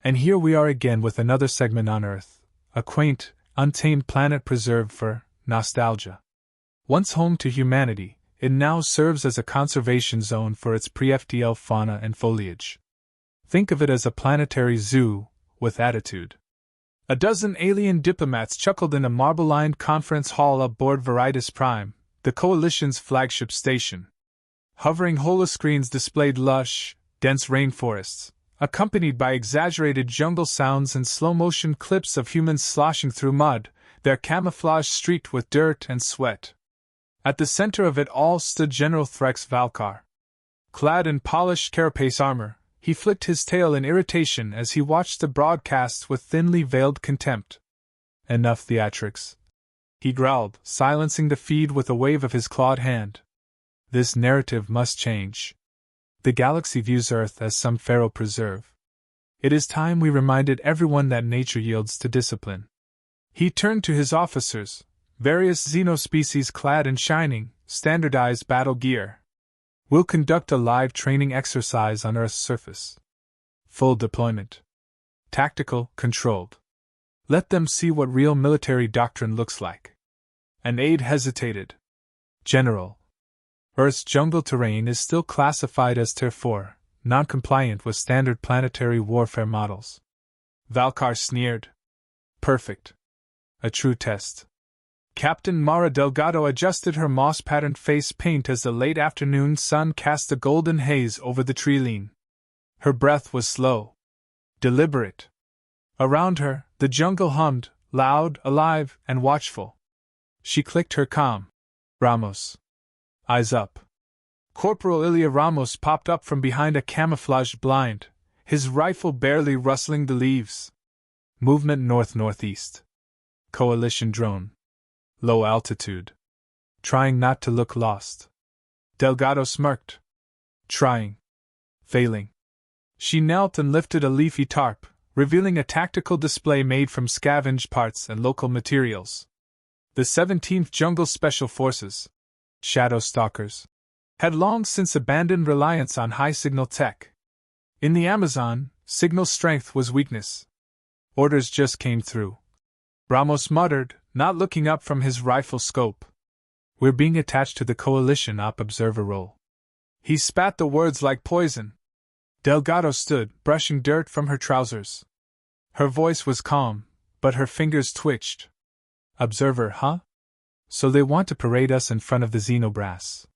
And here we are again with another segment on Earth, a quaint, untamed planet preserved for nostalgia. Once home to humanity, it now serves as a conservation zone for its pre-FDL fauna and foliage. Think of it as a planetary zoo, with attitude. A dozen alien diplomats chuckled in a marble-lined conference hall aboard Veritas Prime, the Coalition's flagship station. Hovering holoscreens displayed lush, dense rainforests, accompanied by exaggerated jungle sounds and slow-motion clips of humans sloshing through mud, their camouflage streaked with dirt and sweat. At the center of it all stood General Threx Valkar. Clad in polished carapace armor, he flicked his tail in irritation as he watched the broadcasts with thinly veiled contempt. "Enough theatrics," he growled, silencing the feed with a wave of his clawed hand. "This narrative must change. The galaxy views Earth as some feral preserve. It is time we reminded everyone that nature yields to discipline." He turned to his officers, various xenospecies clad in shining, standardized battle gear. "We'll conduct a live training exercise on Earth's surface. Full deployment. Tactical, controlled. Let them see what real military doctrine looks like." An aide hesitated. "General, Earth's jungle terrain is still classified as Tier 4, non-compliant with standard planetary warfare models." Valkar sneered. "Perfect. A true test." Captain Mara Delgado adjusted her moss-patterned face paint as the late afternoon sun cast a golden haze over the tree-line. Her breath was slow, deliberate. Around her, the jungle hummed, loud, alive, and watchful. She clicked her comm. "Ramos. Eyes up." Corporal Ilya Ramos popped up from behind a camouflaged blind, his rifle barely rustling the leaves. "Movement north-northeast. Coalition drone. Low altitude. Trying not to look lost." Delgado smirked. "Trying. Failing." She knelt and lifted a leafy tarp, revealing a tactical display made from scavenged parts and local materials. The 17th Jungle Special Forces, Shadow Stalkers, had long since abandoned reliance on high-signal tech. In the Amazon, signal strength was weakness. Orders just came through. Ramos muttered, not looking up from his rifle scope. "We're being attached to the Coalition Op Observer role." He spat the words like poison. Delgado stood, brushing dirt from her trousers. Her voice was calm, but her fingers twitched. "Observer, huh? So they want to parade us in front of the Xenobrass.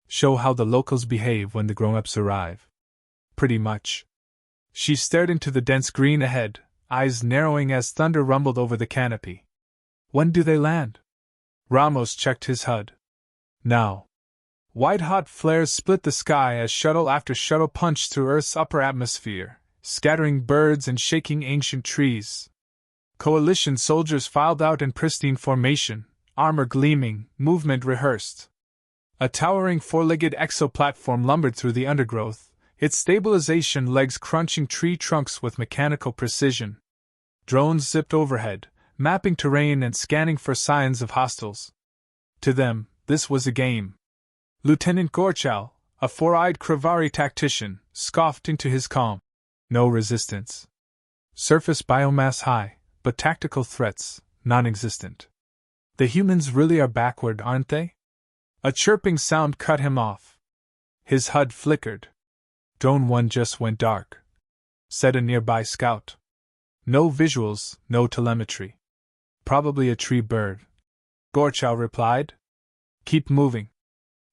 Show how the locals behave when the grown-ups arrive." "Pretty much." She stared into the dense green ahead, eyes narrowing as thunder rumbled over the canopy. "When do they land?" Ramos checked his HUD. "Now." White-hot flares split the sky as shuttle after shuttle punched through Earth's upper atmosphere, scattering birds and shaking ancient trees. Coalition soldiers filed out in pristine formation, armor gleaming, movement rehearsed. A towering four-legged exoplatform lumbered through the undergrowth, its stabilization legs crunching tree trunks with mechanical precision. Drones zipped overhead, mapping terrain and scanning for signs of hostiles. To them, this was a game. Lieutenant Gorchow, a four-eyed Kravari tactician, scoffed into his calm. "No resistance. Surface biomass high, but tactical threats, non-existent. The humans really are backward, aren't they?" A chirping sound cut him off. His HUD flickered. "Drone 1 just went dark," said a nearby scout. "No visuals, no telemetry. Probably a tree bird," Gorchow replied. "Keep moving."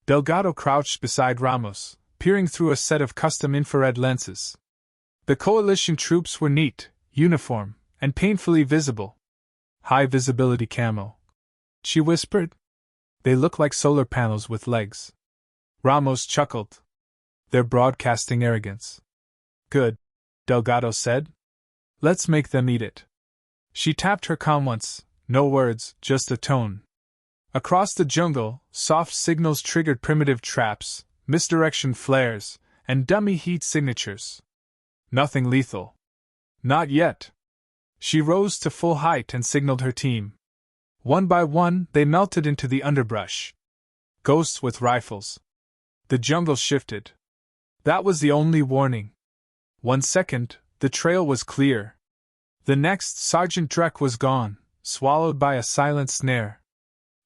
Delgado crouched beside Ramos, peering through a set of custom infrared lenses. The Coalition troops were neat, uniform, and painfully visible. "High visibility camo," she whispered. "They look like solar panels with legs." Ramos chuckled. "They're broadcasting arrogance." "Good," Delgado said. "Let's make them eat it." She tapped her comm once, no words, just a tone. Across the jungle, soft signals triggered primitive traps, misdirection flares, and dummy heat signatures. Nothing lethal. Not yet. She rose to full height and signaled her team. One by one, they melted into the underbrush. Ghosts with rifles. The jungle shifted. That was the only warning. 1 second, The trail was clear. The next, Sergeant Drek was gone, swallowed by a silent snare.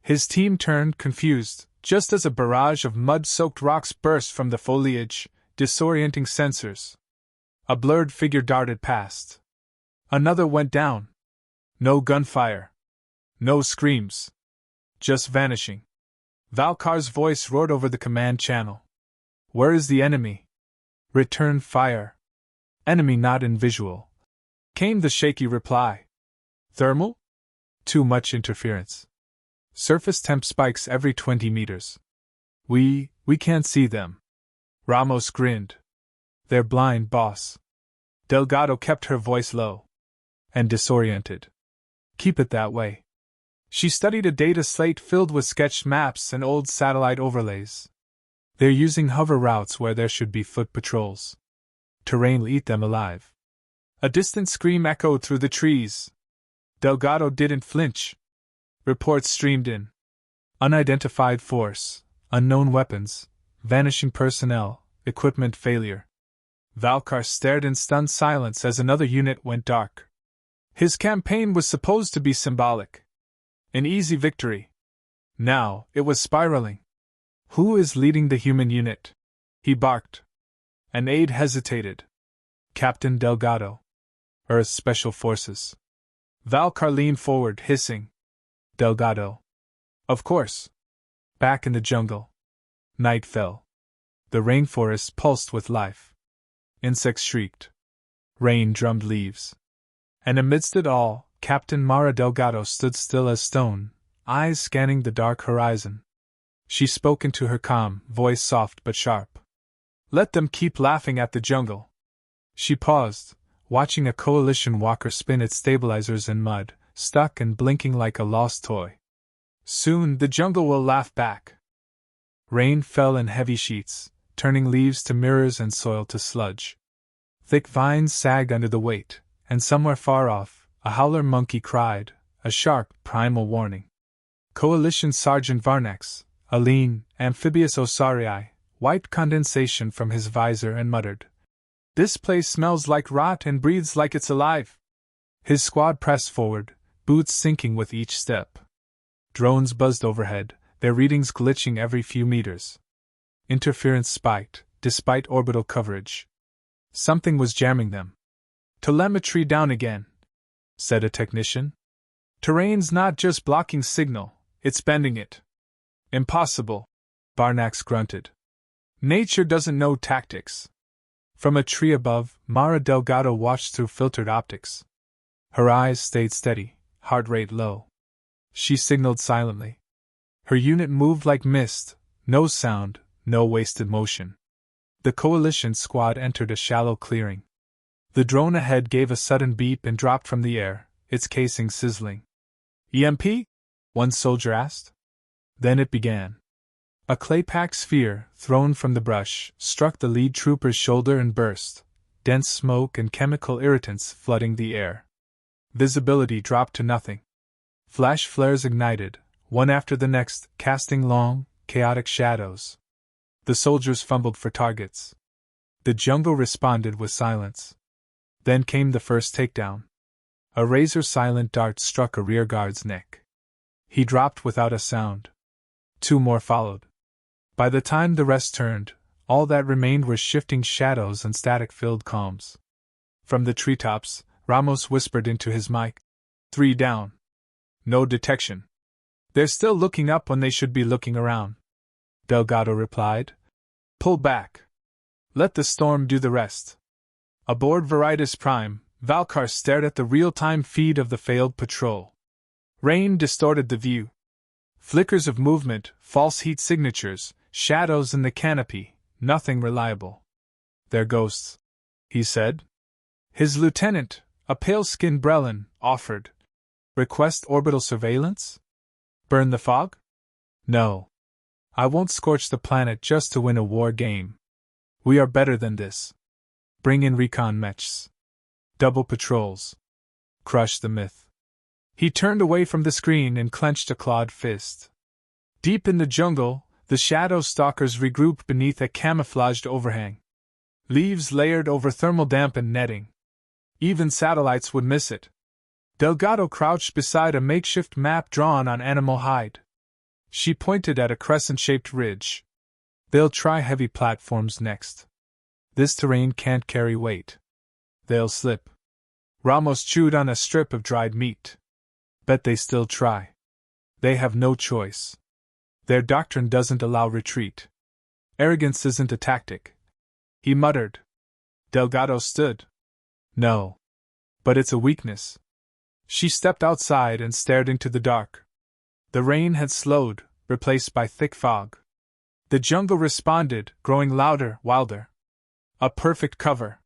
His team turned, confused, just as a barrage of mud-soaked rocks burst from the foliage, disorienting sensors. A blurred figure darted past. Another went down. No gunfire. No screams. Just vanishing. Valkar's voice roared over the command channel. "Where is the enemy?" "Return fire." "Enemy not in visual," came the shaky reply. "Thermal?" "Too much interference. Surface temp spikes every 20 meters. We can't see them." Ramos grinned. "They're blind, boss." Delgado kept her voice low. "And disoriented. Keep it that way." She studied a data slate filled with sketched maps and old satellite overlays. "They're using hover routes where there should be foot patrols. Terrain will eat them alive." A distant scream echoed through the trees. Delgado didn't flinch. Reports streamed in. Unidentified force, unknown weapons, vanishing personnel, equipment failure. Valkar stared in stunned silence as another unit went dark. His campaign was supposed to be symbolic. An easy victory. Now, it was spiraling. "Who is leading the human unit?" he barked. An aide hesitated. "Captain Delgado. Earth Special Forces." Valkar leaned forward, hissing. "Delgado. Of course." Back in the jungle. Night fell. The rainforest pulsed with life. Insects shrieked. Rain drummed leaves. And amidst it all, Captain Mara Delgado stood still as stone, eyes scanning the dark horizon. She spoke into her calm, voice soft but sharp. "Let them keep laughing at the jungle." She paused, watching a coalition walker spin its stabilizers in mud, stuck and blinking like a lost toy. "Soon the jungle will laugh back." Rain fell in heavy sheets, turning leaves to mirrors and soil to sludge. Thick vines sagged under the weight, and somewhere far off, a howler monkey cried, a sharp, primal warning. Coalition Sergeant Varnax, a lean, amphibious Osarii, wiped condensation from his visor and muttered, "This place smells like rot and breathes like it's alive." His squad pressed forward, boots sinking with each step. Drones buzzed overhead, their readings glitching every few meters. Interference spiked, despite orbital coverage. Something was jamming them. "Telemetry down again," said a technician. "Terrain's not just blocking signal, it's bending it." "Impossible," Varnax grunted. "Nature doesn't know tactics." From a tree above, Mara Delgado watched through filtered optics. Her eyes stayed steady, heart rate low. She signaled silently. Her unit moved like mist, no sound, no wasted motion. The coalition squad entered a shallow clearing. The drone ahead gave a sudden beep and dropped from the air, its casing sizzling. "EMP?" one soldier asked. Then it began. A clay-packed sphere, thrown from the brush, struck the lead trooper's shoulder and burst, dense smoke and chemical irritants flooding the air. Visibility dropped to nothing. Flash flares ignited, one after the next, casting long, chaotic shadows. The soldiers fumbled for targets. The jungle responded with silence. Then came the first takedown. A razor-silent dart struck a rearguard's neck. He dropped without a sound. 2 more followed. By the time the rest turned, all that remained were shifting shadows and static-filled calms. From the treetops, Ramos whispered into his mic, 3 down. No detection. They're still looking up when they should be looking around. Delgado replied. Pull back. Let the storm do the rest. Aboard Veritas Prime, Valkar stared at the real-time feed of the failed patrol. Rain distorted the view. Flickers of movement, false heat signatures, shadows in the canopy, nothing reliable. They're ghosts, he said. His lieutenant, a pale-skinned Brelin, offered. Request orbital surveillance? Burn the fog? No. I won't scorch the planet just to win a war game. We are better than this. Bring in recon mechs. Double patrols. Crush the myth. He turned away from the screen and clenched a clawed fist. Deep in the jungle, the shadow stalkers regrouped beneath a camouflaged overhang. Leaves layered over thermal dampened netting. Even satellites would miss it. Delgado crouched beside a makeshift map drawn on animal hide. She pointed at a crescent-shaped ridge. They'll try heavy platforms next. This terrain can't carry weight. They'll slip. Ramos chewed on a strip of dried meat. Bet they still try. They have no choice. Their doctrine doesn't allow retreat. Arrogance isn't a tactic. He muttered. Delgado stood. No. But it's a weakness. She stepped outside and stared into the dark. The rain had slowed, replaced by thick fog. The jungle responded, growing louder, wilder. A perfect cover.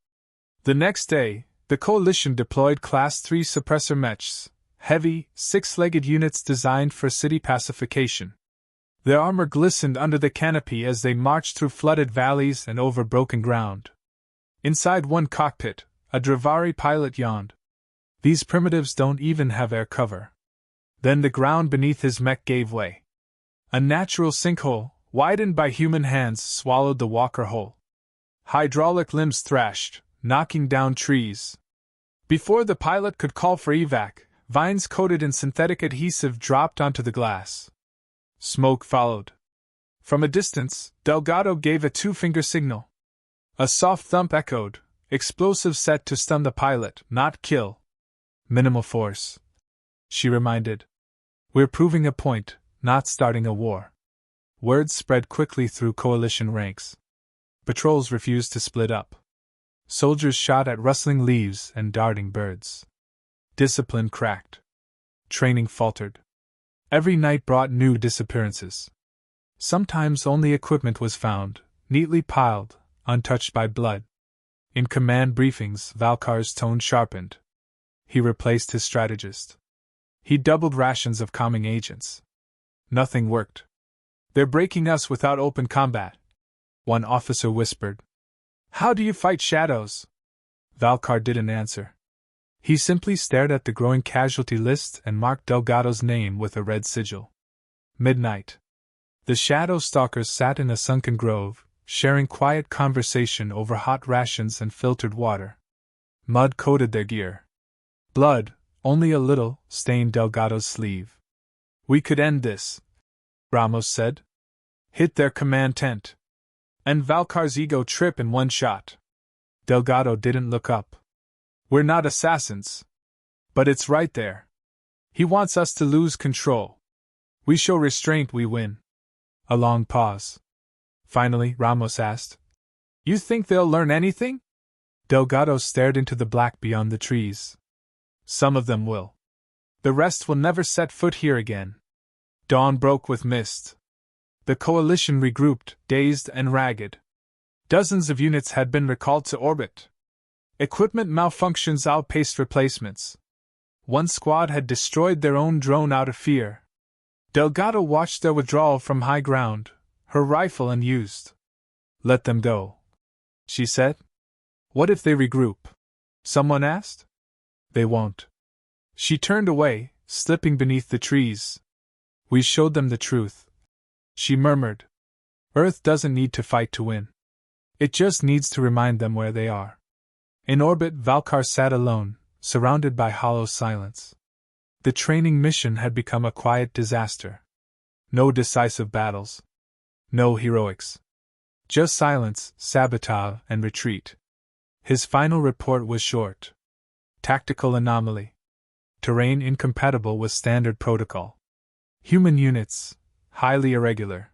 The next day, the coalition deployed Class 3 suppressor mechs, heavy, six-legged units designed for city pacification. Their armor glistened under the canopy as they marched through flooded valleys and over broken ground. Inside one cockpit, a Dravari pilot yawned. These primitives don't even have air cover. Then the ground beneath his mech gave way. A natural sinkhole, widened by human hands, swallowed the walker whole. Hydraulic limbs thrashed, knocking down trees. Before the pilot could call for evac, vines coated in synthetic adhesive dropped onto the glass. Smoke followed. From a distance, Delgado gave a two-finger signal. A soft thump echoed, explosive set to stun the pilot, not kill. Minimal force. She reminded. We're proving a point, not starting a war. Words spread quickly through coalition ranks. Patrols refused to split up. Soldiers shot at rustling leaves and darting birds. Discipline cracked. Training faltered. Every night brought new disappearances. Sometimes only equipment was found, neatly piled, untouched by blood. In command briefings, Valkar's tone sharpened. He replaced his strategist. He doubled rations of calming agents. Nothing worked. They're breaking us without open combat, one officer whispered. How do you fight shadows? Valkar didn't answer. He simply stared at the growing casualty list and marked Delgado's name with a red sigil. Midnight. The shadow stalkers sat in a sunken grove, sharing quiet conversation over hot rations and filtered water. Mud coated their gear. Blood, only a little, stained Delgado's sleeve. We could end this, Ramos said. Hit their command tent. And Valkar's ego trip in one shot. Delgado didn't look up. We're not assassins. But it's right there. He wants us to lose control. We show restraint, we win. A long pause. Finally, Ramos asked, You think they'll learn anything? Delgado stared into the black beyond the trees. Some of them will. The rest will never set foot here again. Dawn broke with mist. The coalition regrouped, dazed and ragged. Dozens of units had been recalled to orbit. Equipment malfunctions outpaced replacements. One squad had destroyed their own drone out of fear. Delgado watched their withdrawal from high ground, her rifle unused. Let them go, she said. What if they regroup? Someone asked. They won't. She turned away, slipping beneath the trees. We showed them the truth. She murmured. Earth doesn't need to fight to win. It just needs to remind them where they are. In orbit, Valkar sat alone, surrounded by hollow silence. The training mission had become a quiet disaster. No decisive battles. No heroics. Just silence, sabotage, and retreat. His final report was short. Tactical anomaly. Terrain incompatible with standard protocol. Human units, highly irregular.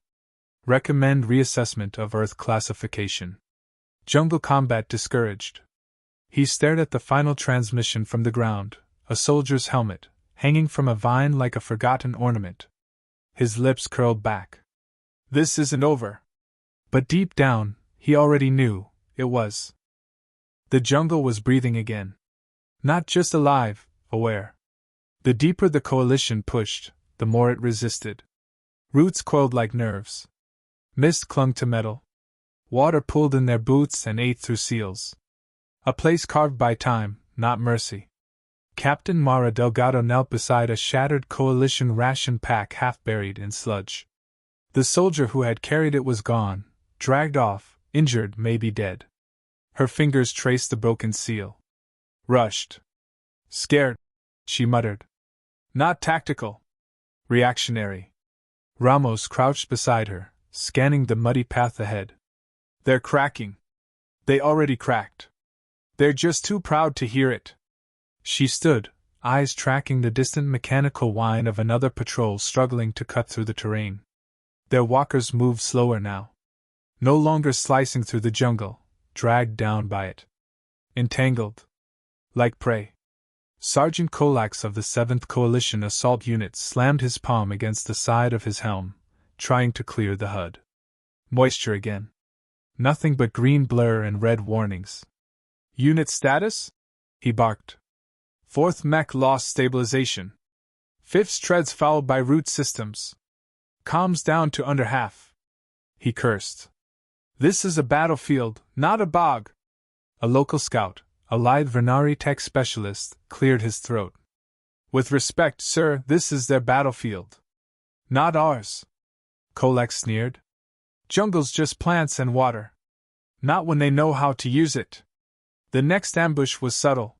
Recommend reassessment of Earth classification. Jungle combat discouraged. He stared at the final transmission from the ground, a soldier's helmet, hanging from a vine like a forgotten ornament. His lips curled back. This isn't over. But deep down, he already knew, it was. The jungle was breathing again. Not just alive, aware. The deeper the coalition pushed, the more it resisted. Roots coiled like nerves. Mist clung to metal. Water pulled in their boots and ate through seals. A place carved by time, not mercy. Captain Mara Delgado knelt beside a shattered coalition ration pack half buried in sludge. The soldier who had carried it was gone, dragged off, injured, maybe dead. Her fingers traced the broken seal. Rushed. Scared, she muttered. Not tactical. Reactionary. Ramos crouched beside her, scanning the muddy path ahead. They're cracking. They already cracked. They're just too proud to hear it. She stood, eyes tracking the distant mechanical whine of another patrol struggling to cut through the terrain. Their walkers moved slower now. No longer slicing through the jungle, dragged down by it. Entangled. Like prey. Sergeant Kolax of the 7th Coalition Assault Unit slammed his palm against the side of his helm, trying to clear the HUD. Moisture again. Nothing but green blur and red warnings. Unit status? He barked. 4th mech lost stabilization. 5th treads fouled by root systems. Comms down to under half. He cursed. This is a battlefield, not a bog. A local scout, a lithe Vernari tech specialist, cleared his throat. With respect, sir, this is their battlefield. Not ours. Kolek sneered. Jungle's just plants and water. Not when they know how to use it. The next ambush was subtle.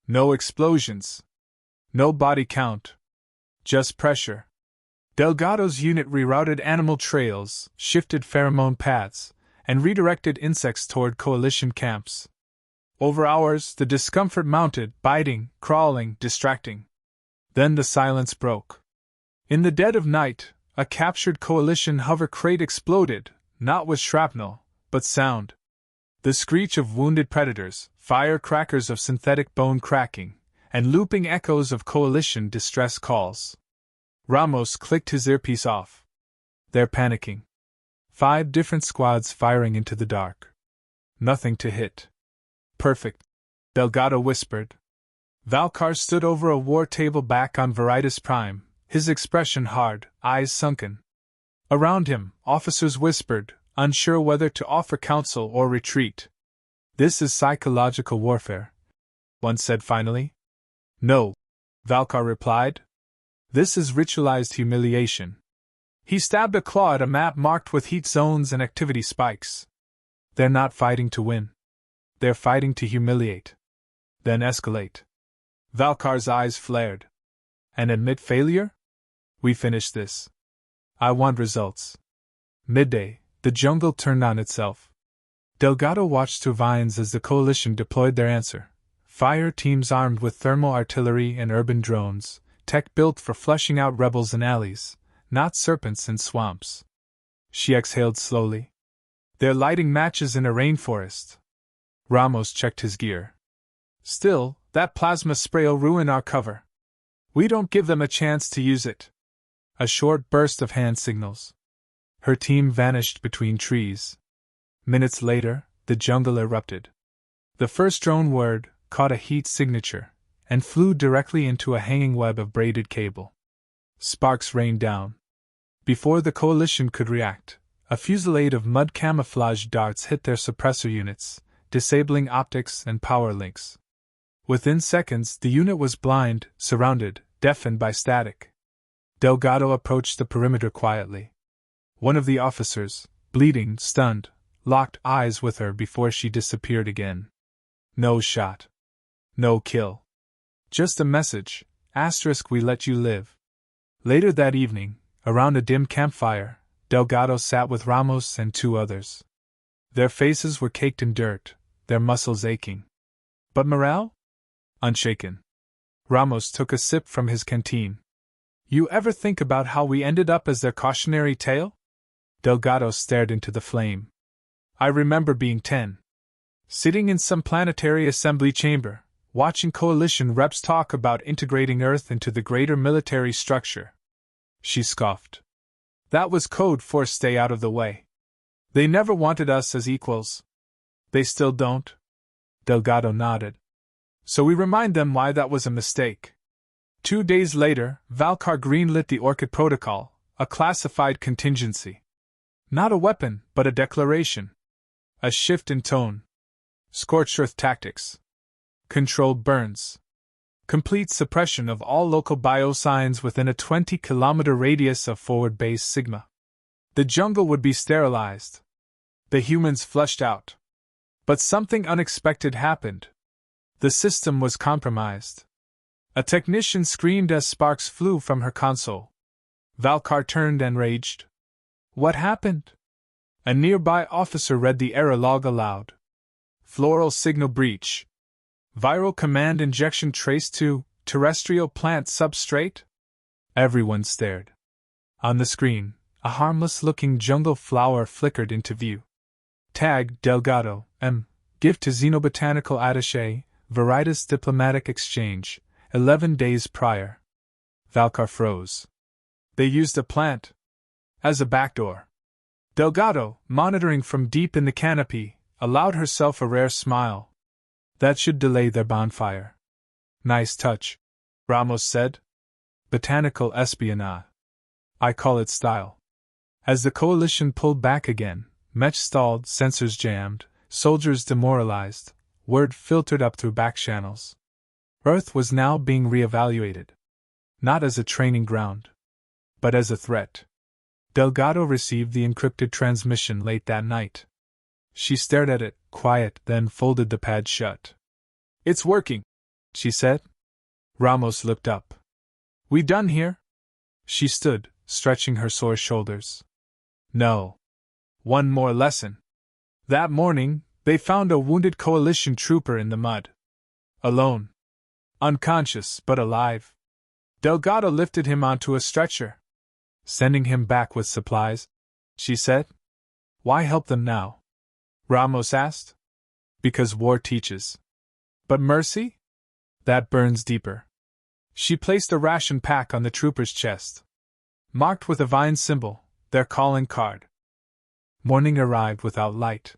No explosions. No body count. Just pressure. Delgado's unit rerouted animal trails, shifted pheromone paths, and redirected insects toward coalition camps. Over hours, the discomfort mounted, biting, crawling, distracting. Then the silence broke. In the dead of night, a captured coalition hover crate exploded, not with shrapnel, but sound. The screech of wounded predators, firecrackers of synthetic bone cracking, and looping echoes of coalition distress calls. Ramos clicked his earpiece off. They're panicking. 5 different squads firing into the dark. Nothing to hit. Perfect, Delgado whispered. Valkar stood over a war table back on Veritas Prime, his expression hard, eyes sunken. Around him, officers whispered, unsure whether to offer counsel or retreat. This is psychological warfare, one said finally. No, Valkar replied. This is ritualized humiliation. He stabbed a claw at a map marked with heat zones and activity spikes. They're not fighting to win. They're fighting to humiliate. Then escalate. Valkar's eyes flared. And admit failure? We finish this. I want results. Midday, the jungle turned on itself. Delgado watched through vines as the coalition deployed their answer. Fire teams armed with thermal artillery and urban drones, tech built for flushing out rebels in alleys, not serpents in swamps. She exhaled slowly. They're lighting matches in a rainforest. Ramos checked his gear. Still, that plasma spray'll ruin our cover. We don't give them a chance to use it. A short burst of hand signals. Her team vanished between trees. Minutes later, the jungle erupted. The first drone word caught a heat signature and flew directly into a hanging web of braided cable. Sparks rained down. Before the coalition could react, a fusillade of mud camouflage darts hit their suppressor units, disabling optics and power links. Within seconds, the unit was blind, surrounded, deafened by static. Delgado approached the perimeter quietly. One of the officers, bleeding, stunned, locked eyes with her before she disappeared again. No shot. No kill. Just a message, * we let you live. Later that evening, around a dim campfire, Delgado sat with Ramos and 2 others. Their faces were caked in dirt, their muscles aching. But morale? Unshaken. Ramos took a sip from his canteen. You ever think about how we ended up as their cautionary tale? Delgado stared into the flame. I remember being 10. Sitting in some planetary assembly chamber, watching coalition reps talk about integrating Earth into the greater military structure. She scoffed. That was code for stay out of the way. They never wanted us as equals. They still don't? Delgado nodded. So we remind them why that was a mistake. 2 days later, Valkar greenlit the Orchid Protocol, a classified contingency. Not a weapon, but a declaration. A shift in tone. Scorched earth tactics. Controlled burns. Complete suppression of all local biosigns within a 20-kilometer radius of forward base Sigma. The jungle would be sterilized. The humans flushed out. But something unexpected happened. The system was compromised. A technician screamed as sparks flew from her console. Valkar turned and raged. What happened? A nearby officer read the error log aloud. Floral signal breach. Viral command injection traced to terrestrial plant substrate? Everyone stared. On the screen, a harmless-looking jungle flower flickered into view. Tag Delgado, M. Gift to Xenobotanical Attaché, Veritas Diplomatic Exchange, 11 days prior. Valkar froze. They used a plant as a backdoor. Delgado, monitoring from deep in the canopy, allowed herself a rare smile. That should delay their bonfire. Nice touch, Ramos said. Botanical espionage. I call it style. As the coalition pulled back again, Mech stalled, sensors jammed, soldiers demoralized, word filtered up through back channels. Earth was now being re-evaluated. Not as a training ground, but as a threat. Delgado received the encrypted transmission late that night. She stared at it, quiet, then folded the pad shut. It's working, she said. Ramos looked up. We done here? She stood, stretching her sore shoulders. No. One more lesson. That morning, they found a wounded coalition trooper in the mud. Alone. Unconscious, but alive. Delgado lifted him onto a stretcher. Sending him back with supplies, she said. Why help them now? Ramos asked. Because war teaches. But mercy? That burns deeper. She placed a ration pack on the trooper's chest. Marked with a vine symbol, their calling card. Morning arrived without light.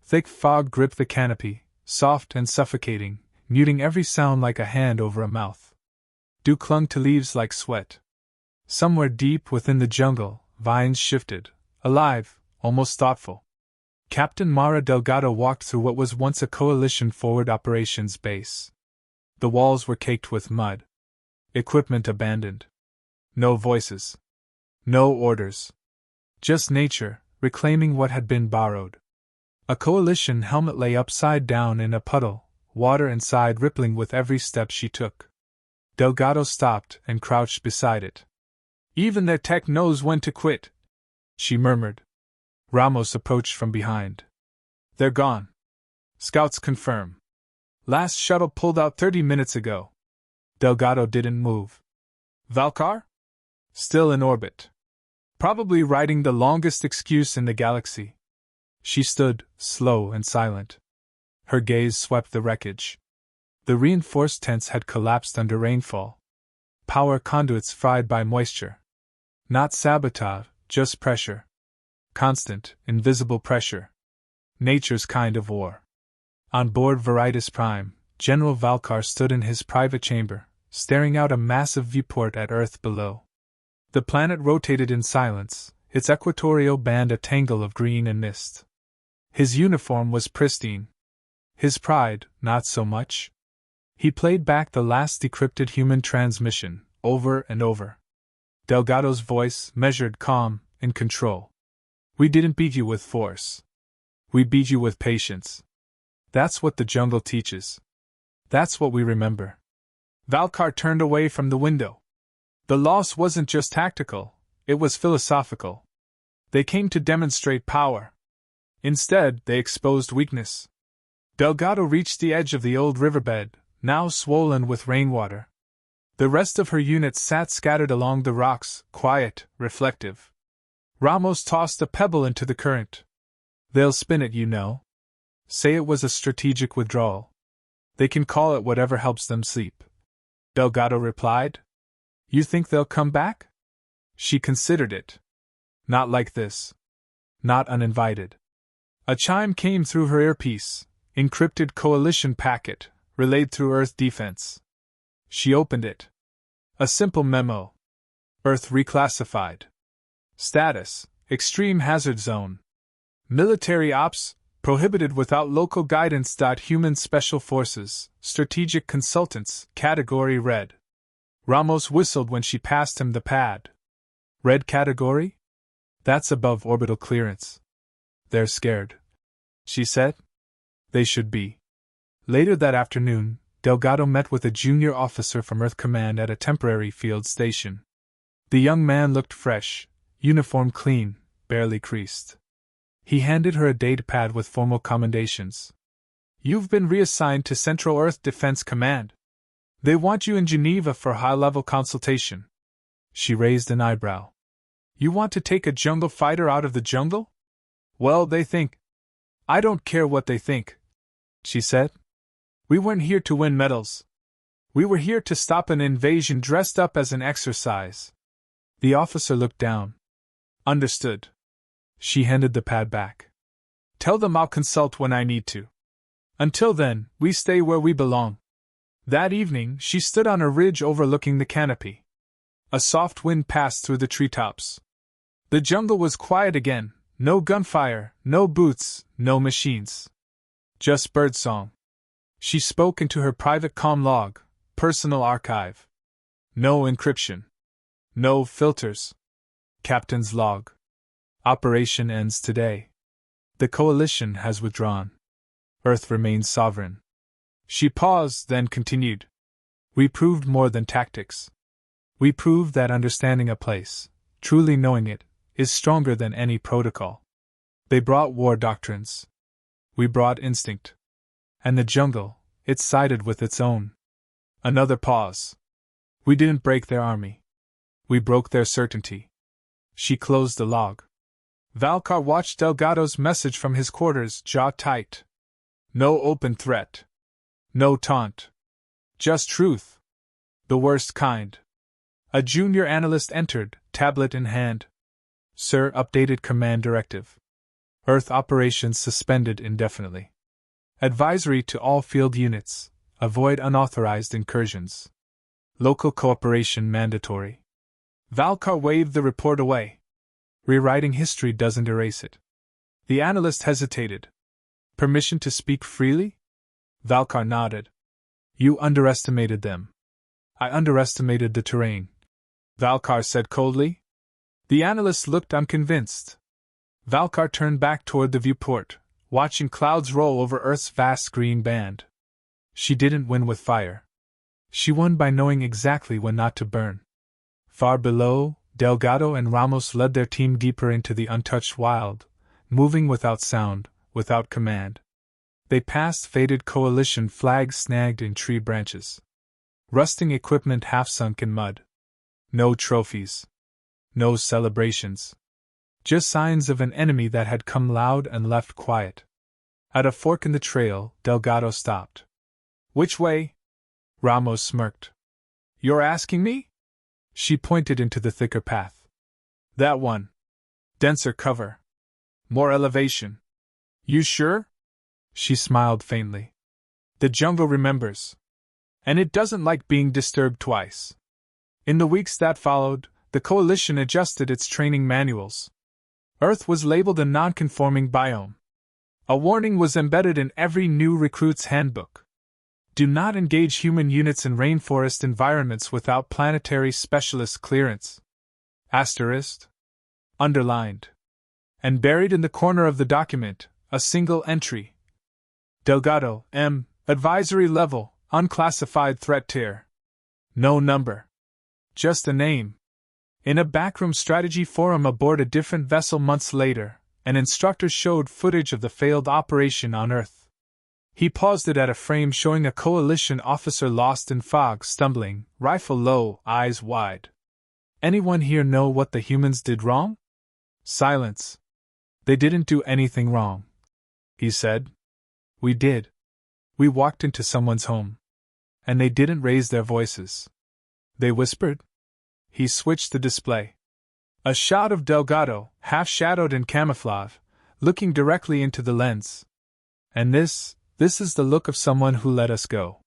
Thick fog gripped the canopy, soft and suffocating, muting every sound like a hand over a mouth. Dew clung to leaves like sweat. Somewhere deep within the jungle, vines shifted, alive, almost thoughtful. Captain Mara Delgado walked through what was once a coalition forward operations base. The walls were caked with mud. Equipment abandoned. No voices. No orders. Just nature, reclaiming what had been borrowed. A coalition helmet lay upside down in a puddle, water inside rippling with every step she took. Delgado stopped and crouched beside it. Even their tech knows when to quit, she murmured. Ramos approached from behind. They're gone. Scouts confirm. Last shuttle pulled out 30 minutes ago. Delgado didn't move. Valkar? Still in orbit. Probably writing the longest excuse in the galaxy. She stood, slow and silent. Her gaze swept the wreckage. The reinforced tents had collapsed under rainfall. Power conduits fried by moisture. Not sabotage, just pressure. Constant, invisible pressure. Nature's kind of war. On board Veritas Prime, General Valkar stood in his private chamber, staring out a massive viewport at Earth below. The planet rotated in silence, its equatorial band a tangle of green and mist. His uniform was pristine. His pride, not so much. He played back the last decrypted human transmission, over and over. Delgado's voice, measured, calm, in control. We didn't beat you with force. We beat you with patience. That's what the jungle teaches. That's what we remember. Valkar turned away from the window. The loss wasn't just tactical, it was philosophical. They came to demonstrate power. Instead, they exposed weakness. Delgado reached the edge of the old riverbed, now swollen with rainwater. The rest of her unit sat scattered along the rocks, quiet, reflective. Ramos tossed a pebble into the current. They'll spin it, you know. Say it was a strategic withdrawal. They can call it whatever helps them sleep. Delgado replied. You think they'll come back? She considered it. Not like this. Not uninvited. A chime came through her earpiece, encrypted coalition packet, relayed through Earth defense. She opened it. A simple memo. Earth reclassified. Status, extreme hazard zone. Military ops, prohibited without local guidance. Human special forces, strategic consultants, category red. Ramos whistled when she passed him the pad. Red category? That's above orbital clearance. They're scared, she said. They should be. Later that afternoon, Delgado met with a junior officer from Earth Command at a temporary field station. The young man looked fresh, uniform clean, barely creased. He handed her a date pad with formal commendations. "You've been reassigned to Central Earth Defense Command. They want you in Geneva for high-level consultation." She raised an eyebrow. "You want to take a jungle fighter out of the jungle? Well, they think." "I don't care what they think," she said. "We weren't here to win medals. We were here to stop an invasion dressed up as an exercise." The officer looked down. "Understood." She handed the pad back. "Tell them I'll consult when I need to. Until then, we stay where we belong." That evening, she stood on a ridge overlooking the canopy. A soft wind passed through the treetops. The jungle was quiet again, no gunfire, no boots, no machines. Just birdsong. She spoke into her private comm log, personal archive. No encryption. No filters. Captain's log. Operation ends today. The coalition has withdrawn. Earth remains sovereign. She paused, then continued. We proved more than tactics. We proved that understanding a place, truly knowing it, is stronger than any protocol. They brought war doctrines. We brought instinct. And the jungle, it sided with its own. Another pause. We didn't break their army. We broke their certainty. She closed the log. Valkar watched Delgado's message from his quarters, jaw tight. No open threat. No taunt. Just truth. The worst kind. A junior analyst entered, tablet in hand. Sir, updated command directive. Earth operations suspended indefinitely. Advisory to all field units, avoid unauthorized incursions. Local cooperation mandatory. Valkar waved the report away. Rewriting history doesn't erase it. The analyst hesitated. Permission to speak freely? Valkar nodded. You underestimated them. I underestimated the terrain. Valkar said coldly. The analyst looked unconvinced. Valkar turned back toward the viewport, watching clouds roll over Earth's vast green band. She didn't win with fire. She won by knowing exactly when not to burn. Far below, Delgado and Ramos led their team deeper into the untouched wild, moving without sound, without command. They passed faded coalition flags snagged in tree branches. Rusting equipment half sunk in mud. No trophies. No celebrations. Just signs of an enemy that had come loud and left quiet. At a fork in the trail, Delgado stopped. Which way? Ramos smirked. You're asking me? She pointed into the thicker path. That one. Denser cover. More elevation. You sure? She smiled faintly. The jungle remembers. And it doesn't like being disturbed twice. In the weeks that followed, the coalition adjusted its training manuals. Earth was labeled a non-conforming biome. A warning was embedded in every new recruit's handbook. Do not engage human units in rainforest environments without planetary specialist clearance. Asterisk. Underlined. And buried in the corner of the document, a single entry. Delgado, M. Advisory level, unclassified threat tier. No number. Just a name. In a backroom strategy forum aboard a different vessel months later, an instructor showed footage of the failed operation on Earth. He paused it at a frame showing a coalition officer lost in fog, stumbling, rifle low, eyes wide. Anyone here know what the humans did wrong? Silence. They didn't do anything wrong, he said. We did. We walked into someone's home. And they didn't raise their voices. They whispered. He switched the display. A shot of Delgado, half-shadowed in camouflage, looking directly into the lens. And this is the look of someone who let us go.